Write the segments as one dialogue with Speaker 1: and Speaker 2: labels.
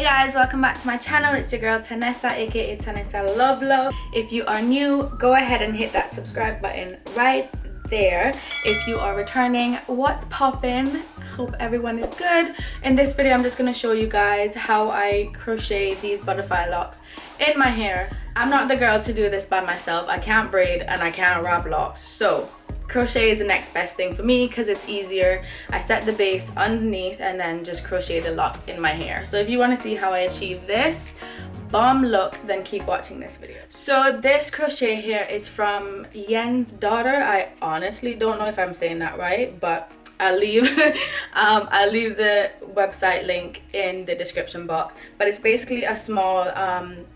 Speaker 1: guys, welcome back to my channel. It's your girl Tanessa, aka Tanessa Lovlo. If you are new, go ahead and hit that subscribe button right there. If you are returning, what's poppin'? Hope everyone is good. In this video I'm just going to show you guys how I crochet these butterfly locks in my hair. I'm not the girl to do this by myself. I can't braid and I can't wrap locks, so crochet is the next best thing for me because it's easier. I set the base underneath and then just crochet the locks in my hair. So if you want to see how I achieve this bomb look, then keep watching this video. So this crochet here is from Yen's daughter. I honestly don't know if I'm saying that right, but I'll leave I'll leave the website link in the description box. But it's basically a small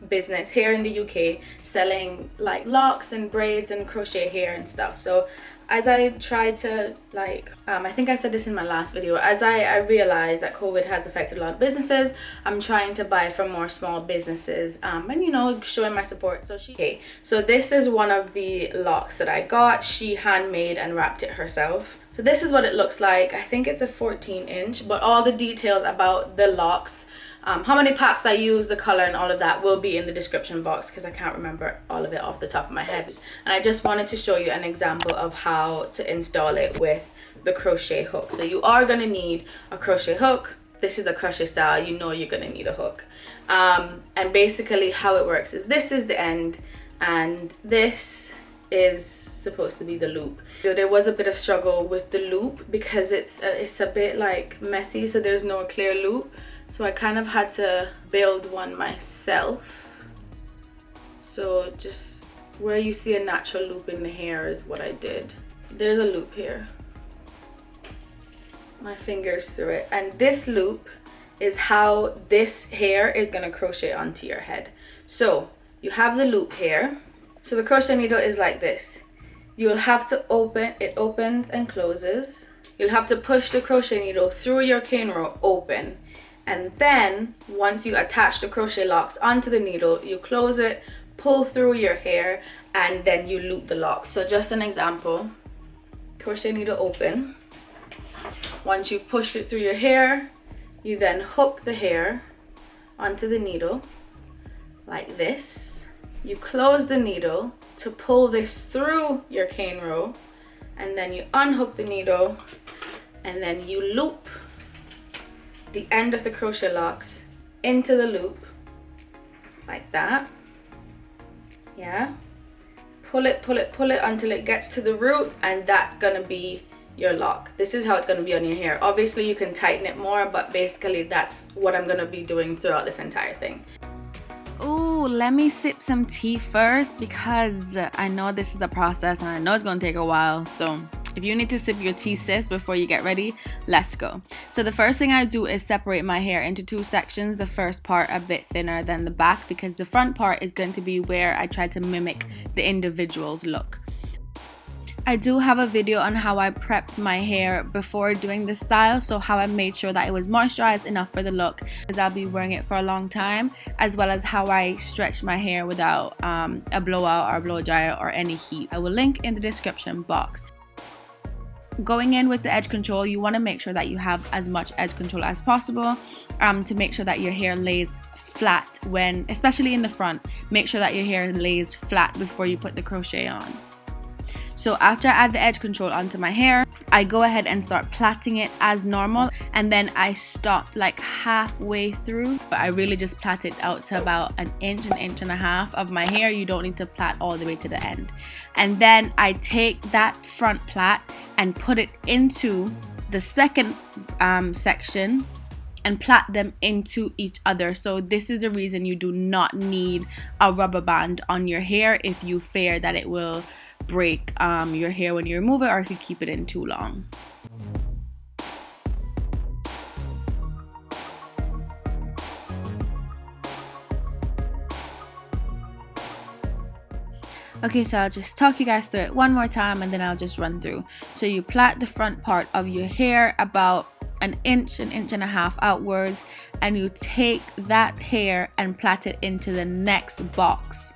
Speaker 1: business here in the UK selling like locks and braids and crochet hair and stuff. So as I tried to I think I said this in my last video, as I realized that COVID has affected a lot of businesses, I'm trying to buy from more small businesses and you know, showing my support. So this is one of the locks that I got. She handmade and wrapped it herself. So this is what it looks like. I think it's a 14-inch, but all the details about the locks, how many packs I use, the color and all of that will be in the description box because I can't remember all of it off the top of my head. And I just wanted to show you an example of how to install it with the crochet hook. So you are going to need a crochet hook. This is the crochet style, you know you're going to need a hook. And basically how it works is this is the end and this is supposed to be the loop. There was a bit of struggle with the loop because it's a bit like messy, so there's no clear loop. So I kind of had to build one myself. So just where you see a natural loop in the hair is what I did. There's a loop here. My fingers through it. And this loop is how this hair is going to crochet onto your head. So you have the loop here. So the crochet needle is like this. You'll have to open, it opens and closes. You'll have to push the crochet needle through your cane row open. And then once you attach the crochet locks onto the needle, you close it, pull through your hair, and then you loop the locks. So just an example, crochet needle open. Once you've pushed it through your hair, you then hook the hair onto the needle like this. You close the needle to pull this through your cane row, and then you unhook the needle and then you loop the end of the crochet locks into the loop like that. Yeah, pull it until it gets to the root, and that's gonna be your lock. This is how it's going to be on your hair. Obviously you can tighten it more, but basically that's what I'm going to be doing throughout this entire thing. Ooh, let me sip some tea first because I know this is a process and I know it's going to take a while. So if you need to sip your tea, sis, before you get ready, let's go. So the first thing I do is separate my hair into two sections. The first part a bit thinner than the back because the front part is going to be where I try to mimic the individual's look. I do have a video on how I prepped my hair before doing this style, so how I made sure that it was moisturized enough for the look because I'll be wearing it for a long time, as well as how I stretched my hair without a blowout or blow dryer or any heat. I will link in the description box. Going in with the edge control, you want to make sure that you have as much edge control as possible to make sure that your hair lays flat when, especially in the front, make sure that your hair lays flat before you put the crochet on. So after I add the edge control onto my hair, I go ahead and start plaiting it as normal, and then I stop like halfway through. But I really just plait it out to about an inch and a half of my hair. You don't need to plait all the way to the end. And then I take that front plait and put it into the second section and plait them into each other. So this is the reason you do not need a rubber band on your hair if you fear that it will break your hair when you remove it or if you keep it in too long. Okay, so I'll just talk you guys through it one more time and then I'll just run through. So you plait the front part of your hair about an inch and a half outwards, and you take that hair and plait it into the next box.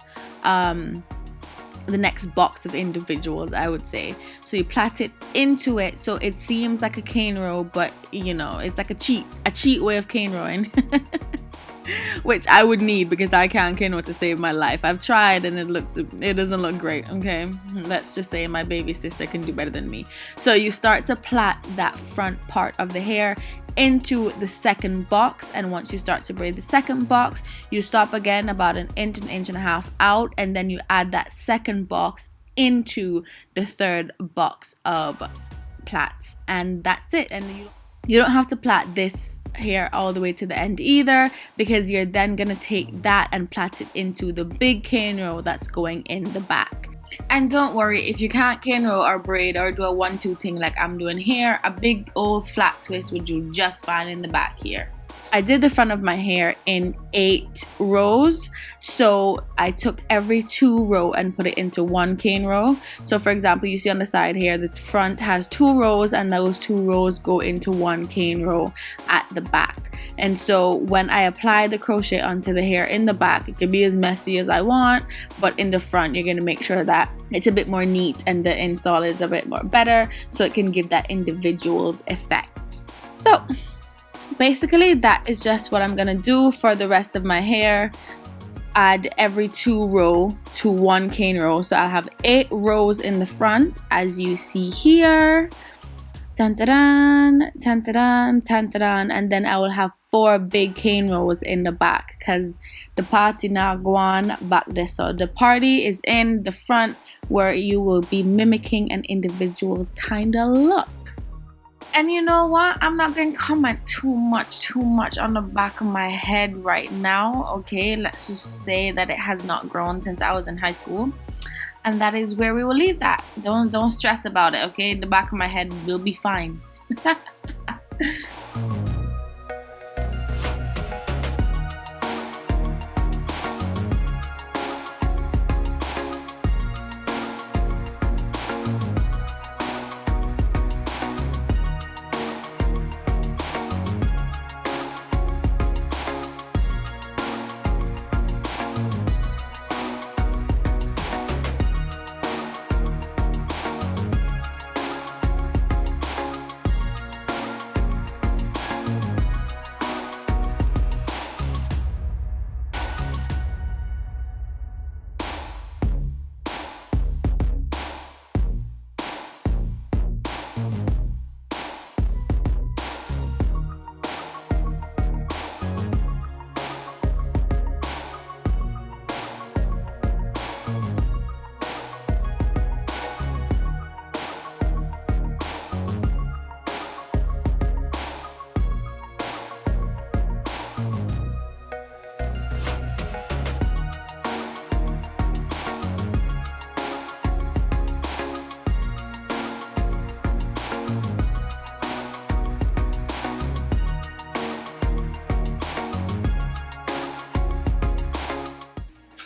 Speaker 1: The next box of individuals, I would say. So you plait it into it so it seems like a cane row, but you know, it's like a cheat way of cane rowing.
Speaker 2: which I would need because I can't know to save my life. I've tried and it doesn't look great. Okay, let's just say my baby sister can do better than me. So you start to plait that front part of the hair into the second box, and once you start to braid the second box, you stop again about an inch and a half out, and then you add that second box into the third box of plaits, and that's it. And you don't have to plait this hair all the way to the end either, because you're then gonna take that and plait it into the big cane row that's going in the back. And don't worry, if you can't cane row or braid or do a 1-2 thing like I'm doing here, a big old flat twist would do just fine in the back here. I did the front of my hair in 8 rows, so I took every 2 row and put it into 1 cane row. So for example, you see on the side here, the front has 2 rows, and those 2 rows go into 1 cane row at the back. And so when I apply the crochet onto the hair in the back, it can be as messy as I want, but in the front you're going to make sure that it's a bit more neat and the install is a bit more better, so it can give that individual's effect. So basically that is just what I'm gonna do for the rest of my hair. Add every 2 row to 1 cane row, so I'll have 8 rows in the front as you see here. Tan-ta-dan, tan-ta-dan, tan-ta-dan, and then I will have 4 big cane rows in the back, because the party now go on back there. So the party is in the front, where you will be mimicking an individual's kind of look. And you know what? I'm not going to comment too much on the back of my head right now, okay? Let's just say that it has not grown since I was in high school. And that is where we will leave that. Don't stress about it, okay? The back of my head will be fine.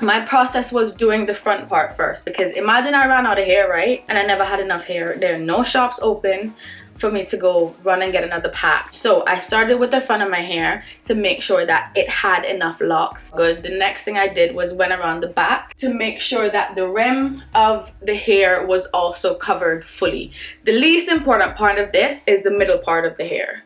Speaker 1: My process was doing the front part first, because imagine I ran out of hair, right? And I never had enough hair. There are no shops open for me to go run and get another pack. So I started with the front of my hair to make sure that it had enough locks. Good. The next thing I did was went around the back to make sure that the rim of the hair was also covered fully. The least important part of this is the middle part of the hair.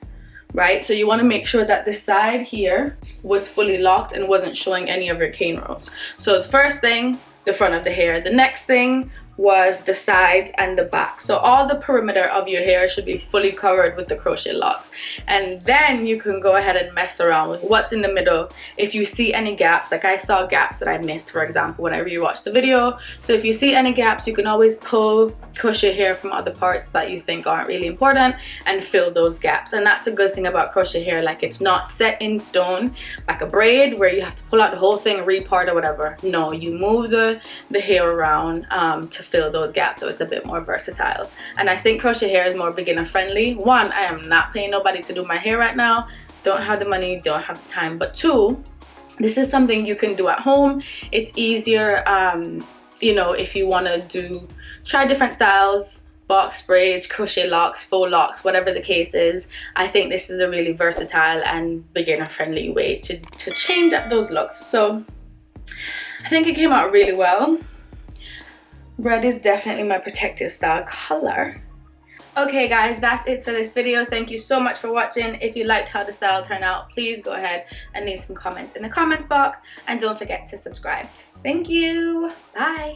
Speaker 1: Right, so you want to make sure that the side here was fully locked and wasn't showing any of your cane rows. So the first thing, the front of the hair. The next thing was the sides and the back. So all the perimeter of your hair should be fully covered with the crochet locks. And then you can go ahead and mess around with what's in the middle. If you see any gaps, like I saw gaps that I missed, for example, when I rewatched the video. So if you see any gaps, you can always pull crochet hair from other parts that you think aren't really important and fill those gaps. And that's a good thing about crochet hair. Like, it's not set in stone like a braid where you have to pull out the whole thing, repart or whatever. No, you move the hair around to fill those gaps, so it's a bit more versatile. And I think crochet hair is more beginner friendly. One, I am not paying nobody to do my hair right now. Don't have the money, don't have the time. But two, this is something you can do at home. It's easier, you know, if you want to try different styles, box braids, crochet locks, faux locks, whatever the case is. I think this is a really versatile and beginner friendly way to change up those looks. So I think it came out really well. Red is definitely my protective style color. Okay guys, that's it for this video. Thank you so much for watching. If you liked how the style turned out, please go ahead and leave some comments in the comments box, and don't forget to subscribe. Thank you. Bye.